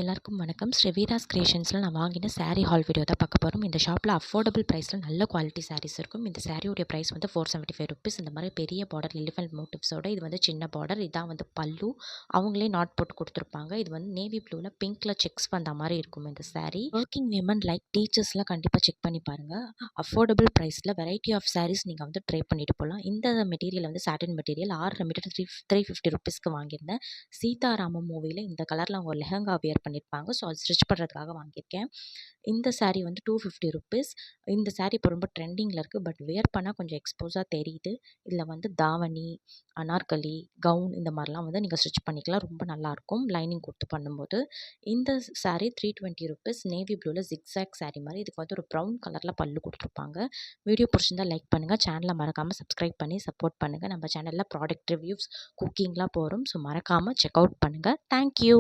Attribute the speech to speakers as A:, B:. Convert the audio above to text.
A: எல்லாருக்கும் வணக்கம். ஸ்ரீவீராஸ் கிரியேஷன்ஸில் நான் வாங்கின சாரீ ஹால் வீடியோ தான் பார்க்க போகிறோம். இந்த ஷாப்பில் அஃபோர்டபுள் ப்ரைஸில் நல்ல குவாலிட்டி சாரீஸ் இருக்கும். இந்த சாரியோடைய ப்ரைஸ் வந்து ₹475. இந்த மாதிரி பெரிய பார்டர் எலிஃபென்ட் மோட்டிவ்ஸோட, இது வந்து சின்ன பார்டர். இதான் வந்து பல்லு. அவங்களே நாட் போட்டு கொடுத்துருப்பாங்க. இது வந்து நேவி ப்ளூவில் பிங்க்ல செக்ஸ் வந்த மாதிரி இருக்கும் இந்த சாரீ. ஒர்க்கிங் விமன் லைக் டீச்சர்ஸ்லாம் கண்டிப்பாக செக் பண்ணி பாருங்கள். அஃபோர்டபுள் ப்ரைஸில் வெரைட்டி ஆஃப் சாரீஸ் நீங்கள் வந்து ட்ரை பண்ணிட்டு போகலாம். இந்த மெட்டீரியல் வந்து சாட்டின் மெட்டீரியல் 6 மீட்டர் ₹350 வாங்கியிருந்தேன். சீதாராமம் மூவியில் இந்த கலரில் அவங்க லெஹங்கா வியர் பண்ணியிருப்பாங்க. ஸோ அது ஸ்டிச் பண்ணுறதுக்காக வாங்கியிருக்கேன். இந்த சாரீ வந்து ₹250. இந்த சாரீ இப்போ ரொம்ப ட்ரெண்டிங்கில் இருக்குது. பட் வியர் பண்ணால் கொஞ்சம் எக்ஸ்போஸாக தெரியுது. இதில் வந்து தாவணி, அனார்கலி, கவுன் இந்த மாதிரிலாம் வந்து நீங்கள் ஸ்டிச் பண்ணிக்கலாம். ரொம்ப நல்லாயிருக்கும் லைனிங் கொடுத்து பண்ணும்போது. இந்த சாரீ ₹320. நேவி ப்ளூவில் ஜிக்ஸாக் சாரீ மாதிரி. இதுக்கு வந்து ஒரு ப்ரௌன் கலரில் பல்லு கொடுத்துருப்பாங்க. வீடியோ பிடிச்சிருந்தா லைக் பண்ணுங்கள். சேனலை மறக்காமல் சப்ஸ்கிரைப் பண்ணி சப்போர்ட் பண்ணுங்கள். நம்ம சேனலில் ப்ராடக்ட் ரிவ்யூஸ், குக்கிங்லாம் போகிறோம். ஸோ மறக்காமல் செக் அவுட் பண்ணுங்கள். தேங்க்யூ.